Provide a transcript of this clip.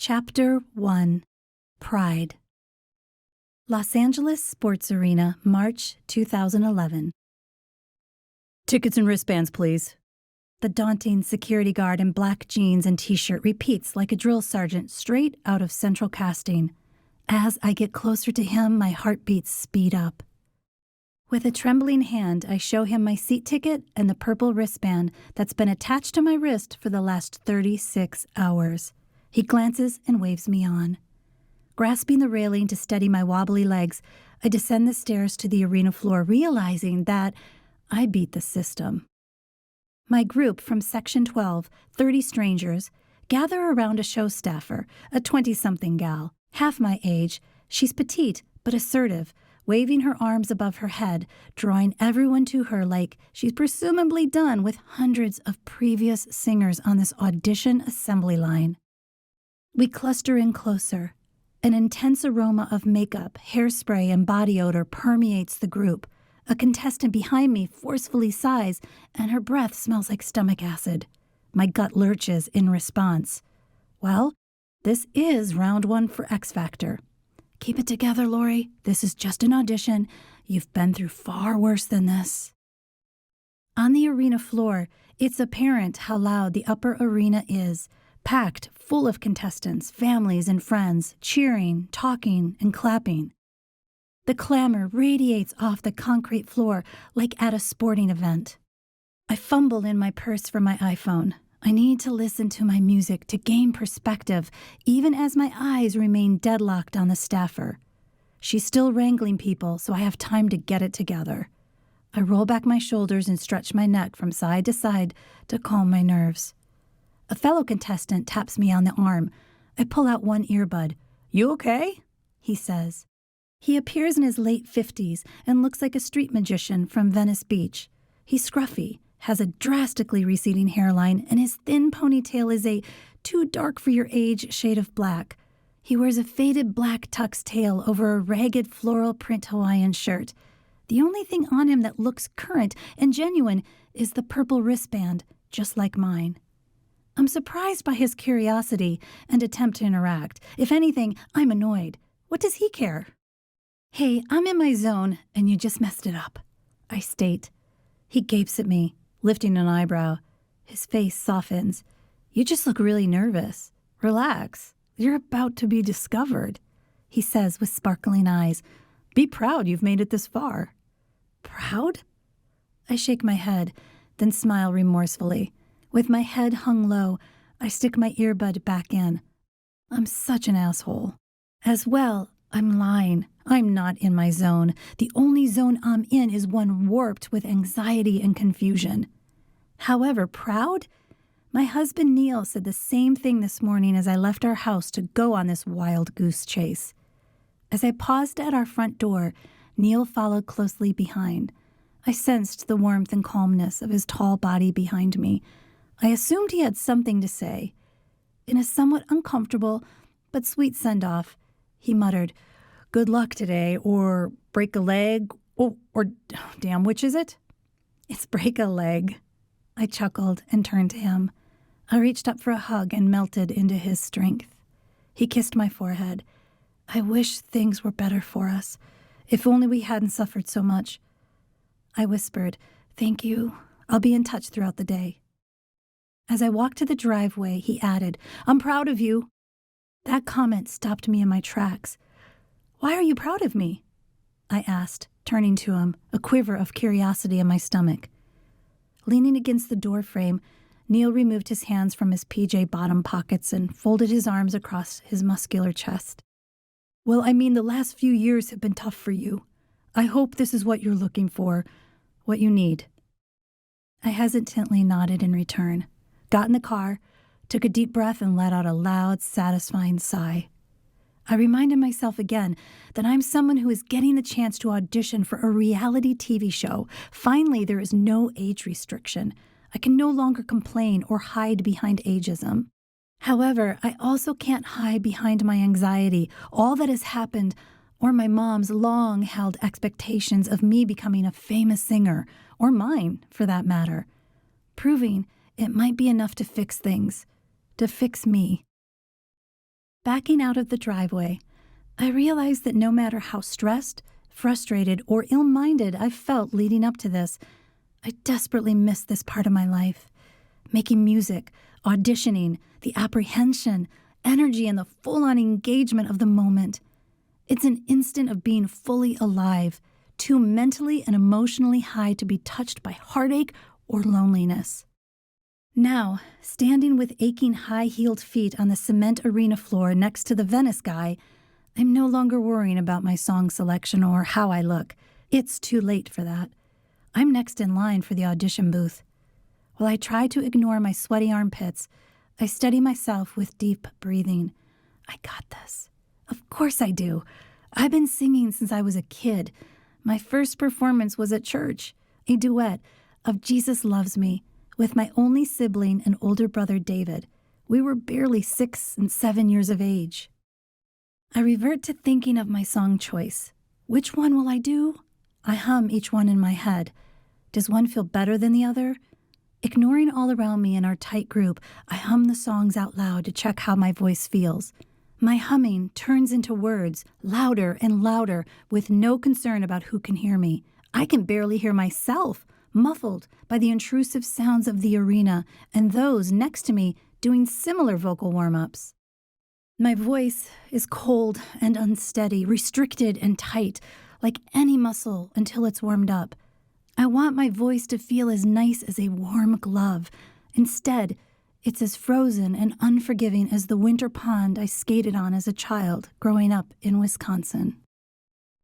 Chapter 1. Pride. Los Angeles Sports Arena, March 2011. Tickets and wristbands, please. The daunting security guard in black jeans and t-shirt repeats like a drill sergeant straight out of central casting. As I get closer to him, my heartbeats speed up. With a trembling hand, I show him my seat ticket and the purple wristband that's been attached to my wrist for the last 36 hours. He glances and waves me on. Grasping the railing to steady my wobbly legs, I descend the stairs to the arena floor, realizing that I beat the system. My group from Section 12, 30 strangers, gather around a show staffer, a 20-something gal, half my age. She's petite but assertive, waving her arms above her head, drawing everyone to her like she's presumably done with hundreds of previous singers on this audition assembly line. We cluster in closer. An intense aroma of makeup, hairspray, and body odor permeates the group. A contestant behind me forcefully sighs, and her breath smells like stomach acid. My gut lurches in response. Well, this is round 1 for X Factor. Keep it together, Laurie. This is just an audition. You've been through far worse than this. On the arena floor, it's apparent how loud the upper arena is. Packed, full of contestants, families, and friends, cheering, talking, and clapping. The clamor radiates off the concrete floor like at a sporting event. I fumble in my purse for my iPhone. I need to listen to my music to gain perspective, even as my eyes remain deadlocked on the staffer. She's still wrangling people, so I have time to get it together. I roll back my shoulders and stretch my neck from side to side to calm my nerves. A fellow contestant taps me on the arm. I pull out one earbud. "You okay?" he says. He appears in his late 50s and looks like a street magician from Venice Beach. He's scruffy, has a drastically receding hairline, and his thin ponytail is a too dark for your age shade of black. He wears a faded black tux tail over a ragged floral print Hawaiian shirt. The only thing on him that looks current and genuine is the purple wristband, just like mine. I'm surprised by his curiosity and attempt to interact. If anything, I'm annoyed. What does he care? "Hey, I'm in my zone, and you just messed it up," I state. He gapes at me, lifting an eyebrow. His face softens. "You just look really nervous. Relax. You're about to be discovered," he says with sparkling eyes. "Be proud you've made it this far." Proud? I shake my head, then smile remorsefully. With my head hung low, I stick my earbud back in. I'm such an asshole. As well, I'm lying. I'm not in my zone. The only zone I'm in is one warped with anxiety and confusion. However, proud? My husband Neil said the same thing this morning as I left our house to go on this wild goose chase. As I paused at our front door, Neil followed closely behind. I sensed the warmth and calmness of his tall body behind me. I assumed he had something to say. In a somewhat uncomfortable but sweet send-off, he muttered, "Good luck today," or "break a leg," or damn, which is it? "It's break a leg." I chuckled and turned to him. I reached up for a hug and melted into his strength. He kissed my forehead. "I wish things were better for us. If only we hadn't suffered so much." I whispered, "Thank you. I'll be in touch throughout the day." As I walked to the driveway, he added, "I'm proud of you." That comment stopped me in my tracks. "Why are you proud of me?" I asked, turning to him, a quiver of curiosity in my stomach. Leaning against the doorframe, Neil removed his hands from his PJ bottom pockets and folded his arms across his muscular chest. "Well, I mean, the last few years have been tough for you. I hope this is what you're looking for, what you need." I hesitantly nodded in return, got in the car, took a deep breath, and let out a loud, satisfying sigh. I reminded myself again that I'm someone who is getting the chance to audition for a reality TV show. Finally, there is no age restriction. I can no longer complain or hide behind ageism. However, I also can't hide behind my anxiety, all that has happened, or my mom's long-held expectations of me becoming a famous singer, or mine, for that matter. Proving it might be enough to fix things, to fix me. Backing out of the driveway, I realized that no matter how stressed, frustrated, or ill-minded I felt leading up to this, I desperately missed this part of my life. Making music, auditioning, the apprehension, energy, and the full-on engagement of the moment. It's an instant of being fully alive, too mentally and emotionally high to be touched by heartache or loneliness. Now, standing with aching high-heeled feet on the cement arena floor next to the Venice guy, I'm no longer worrying about my song selection or how I look. It's too late for that. I'm next in line for the audition booth. While I try to ignore my sweaty armpits, I steady myself with deep breathing. I got this. Of course I do. I've been singing since I was a kid. My first performance was at church, a duet of Jesus Loves Me with my only sibling and older brother David. We were barely 6 and 7 years of age. I revert to thinking of my song choice. Which one will I do? I hum each one in my head. Does one feel better than the other? Ignoring all around me in our tight group, I hum the songs out loud to check how my voice feels. My humming turns into words, louder and louder, with no concern about who can hear me. I can barely hear myself, muffled by the intrusive sounds of the arena and those next to me doing similar vocal warm-ups. My voice is cold and unsteady, restricted and tight, like any muscle until it's warmed up. I want my voice to feel as nice as a warm glove. Instead, it's as frozen and unforgiving as the winter pond I skated on as a child growing up in Wisconsin.